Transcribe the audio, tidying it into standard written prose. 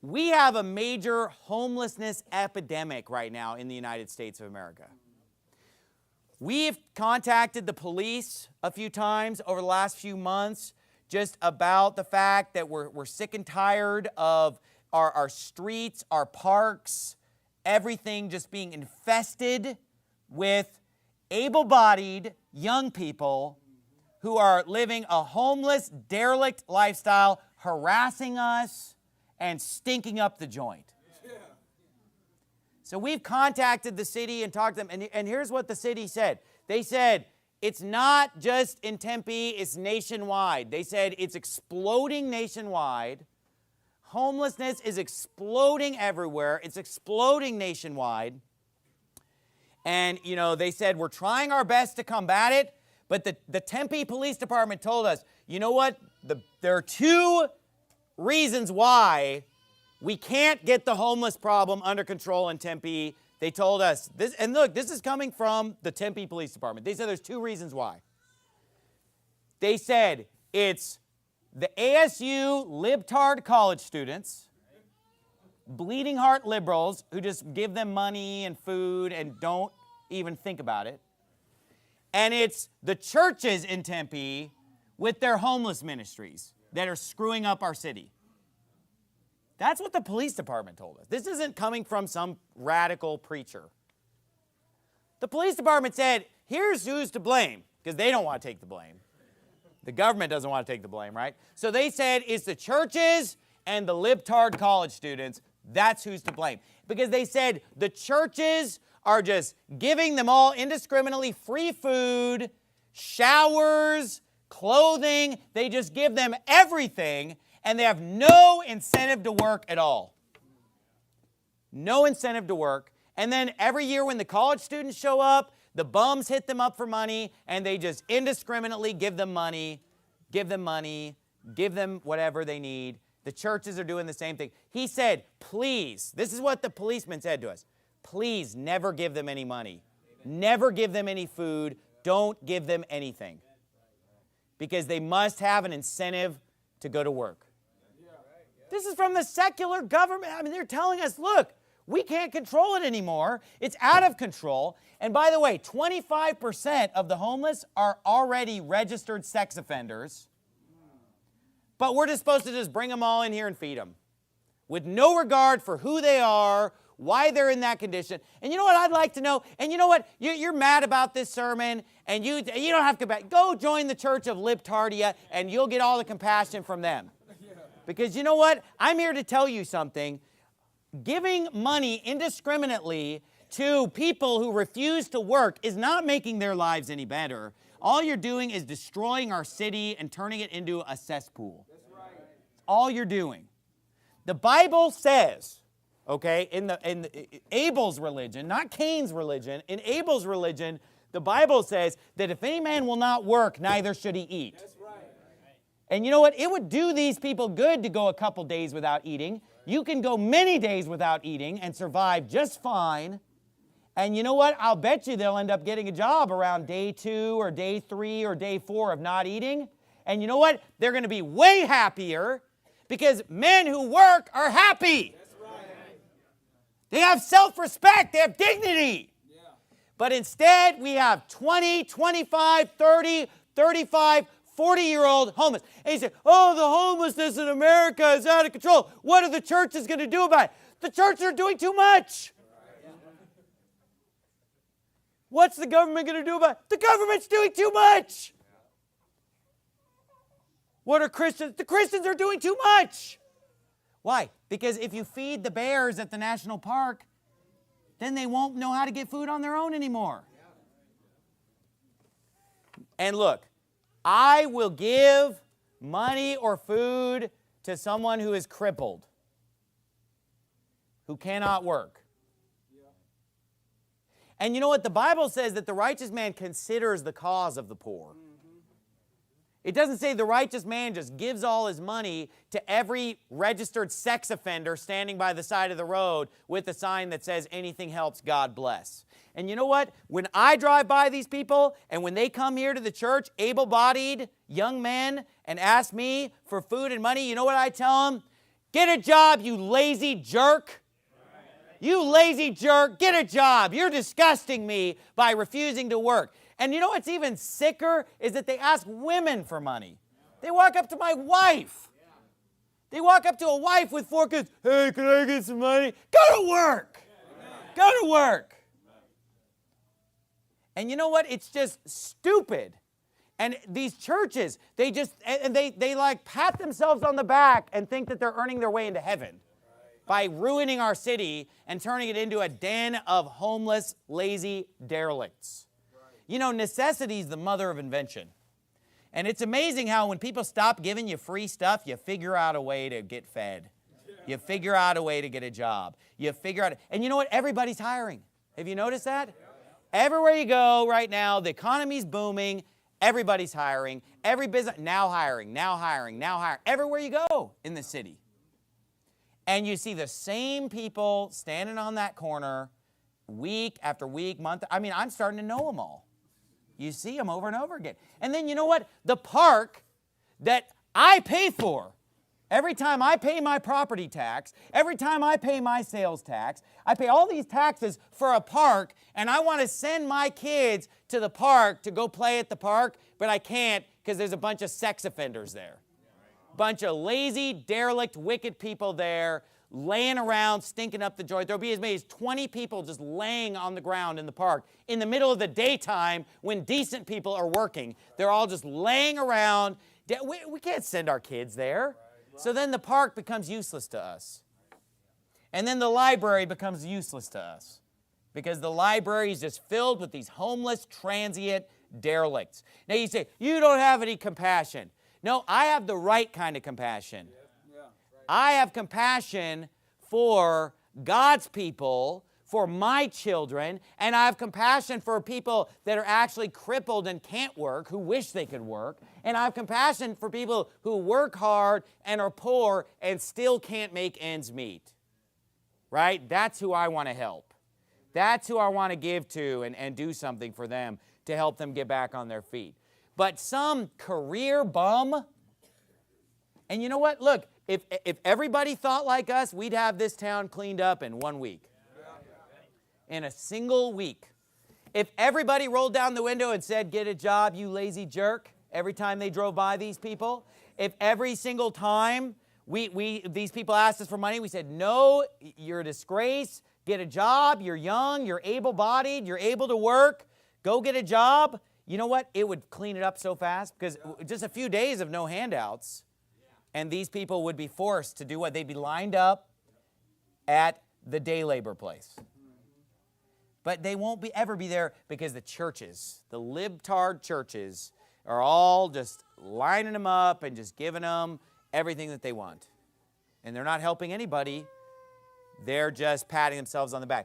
we have a major homelessness epidemic right now in the United States of America. We've contacted the police a few times over the last few months just about the fact that we're sick and tired of our streets, our parks, everything just being infested with able-bodied young people who are living a homeless, derelict lifestyle, harassing us and stinking up the joint. So we've contacted the city and talked to them, and here's what the city said. They said, it's not just in Tempe, it's nationwide. They said it's exploding nationwide. Homelessness is exploding everywhere. It's exploding nationwide. And, they said, we're trying our best to combat it, but the Tempe Police Department told us, you know what? There are two reasons why we can't get the homeless problem under control in Tempe. They told us this, and look, this is coming from the Tempe Police Department. They said there's two reasons why. They said it's the ASU libtard college students, bleeding heart liberals who just give them money and food and don't even think about it. And it's the churches in Tempe with their homeless ministries that are screwing up our city. That's what the police department told us. This isn't coming from some radical preacher. The police department said, here's who's to blame, because they don't want to take the blame. The government doesn't want to take the blame, right? So they said it's the churches and the libtard college students. That's who's to blame. Because they said the churches are just giving them all indiscriminately free food, showers, clothing. They just give them everything. And they have no incentive to work at all. No incentive to work. And then every year when the college students show up, the bums hit them up for money, and they just indiscriminately give them money, give them whatever they need. The churches are doing the same thing. He said, please, this is what the policeman said to us, please never give them any money. Never give them any food. Don't give them anything. Because they must have an incentive to go to work. This is from the secular government. I mean, they're telling us, look, we can't control it anymore. It's out of control. And by the way, 25% of the homeless are already registered sex offenders. But we're just supposed to just bring them all in here and feed them with no regard for who they are, why they're in that condition. And you know what I'd like to know? And you know what? You're mad about this sermon, and you don't have to go join the Church of Libtardia, and you'll get all the compassion from them. Because you know what? I'm here to tell you something. Giving money indiscriminately to people who refuse to work is not making their lives any better. All you're doing is destroying our city and turning it into a cesspool. That's right. That's all you're doing. The Bible says, okay, in Abel's religion, not Cain's religion, in Abel's religion, the Bible says that if any man will not work, neither should he eat. That's right. And you know what? It would do these people good to go a couple days without eating. You can go many days without eating and survive just fine. And you know what? I'll bet you they'll end up getting a job around day 2 or day 3 or day 4 of not eating. And you know what? They're going to be way happier because men who work are happy. That's right. They have self-respect. They have dignity. Yeah. But instead, we have 20, 25, 30, 35, 40-year-old homeless. And you say, oh, the homelessness in America is out of control. What are the churches going to do about it? The churches are doing too much. What's the government going to do about it? The government's doing too much. What are Christians? The Christians are doing too much. Why? Because if you feed the bears at the national park, then they won't know how to get food on their own anymore. And look, I will give money or food to someone who is crippled, who cannot work. And you know what? The Bible says that the righteous man considers the cause of the poor. It doesn't say the righteous man just gives all his money to every registered sex offender standing by the side of the road with a sign that says, anything helps, God bless. And you know what? When I drive by these people and when they come here to the church, able-bodied young men, and ask me for food and money, you know what I tell them? Get a job, you lazy jerk. You lazy jerk, get a job. You're disgusting me by refusing to work. And you know what's even sicker is that they ask women for money. They walk up to my wife. They walk up to a wife with 4 kids. Hey, can I get some money? Go to work. Go to work. And you know what? It's just stupid. And these churches, they like pat themselves on the back and think that they're earning their way into heaven by ruining our city and turning it into a den of homeless, lazy derelicts. You know, necessity is the mother of invention. And it's amazing how when people stop giving you free stuff, you figure out a way to get fed. You figure out a way to get a job. You figure out, and you know what? Everybody's hiring. Have you noticed that? Everywhere you go right now, the economy's booming. Everybody's hiring. Every business, now hiring, now hiring, now hiring. Everywhere you go in the city. And you see the same people standing on that corner week after week, month. I mean, I'm starting to know them all. You see them over and over again. And then you know what? The park that I pay for, every time I pay my property tax, every time I pay my sales tax, I pay all these taxes for a park, and I want to send my kids to the park to go play at the park, but I can't because there's a bunch of sex offenders there. Bunch of lazy, derelict, wicked people there laying around, stinking up the joint. There'll be as many as 20 people just laying on the ground in the park in the middle of the daytime when decent people are working. They're all just laying around. We can't send our kids there. So then the park becomes useless to us. And then the library becomes useless to us because the library is just filled with these homeless, transient derelicts. Now you say, you don't have any compassion. No, I have the right kind of compassion. I have compassion for God's people, for my children, and I have compassion for people that are actually crippled and can't work, who wish they could work, and I have compassion for people who work hard and are poor and still can't make ends meet. Right? That's who I want to help. That's who I want to give to and do something for them to help them get back on their feet. But some career bum, and you know what? Look, if everybody thought like us, we'd have this town cleaned up in 1 week. In a single week. If everybody rolled down the window and said, get a job, you lazy jerk, every time they drove by these people, if every single time these people asked us for money, we said, no, you're a disgrace, get a job, you're young, you're able-bodied, you're able to work, go get a job. You know what? It would clean it up so fast because just a few days of no handouts, and these people would be forced to do what? They'd be lined up at the day labor place. But they won't ever be there because the churches, the libtard churches, are all just lining them up and just giving them everything that they want. And they're not helping anybody. They're just patting themselves on the back.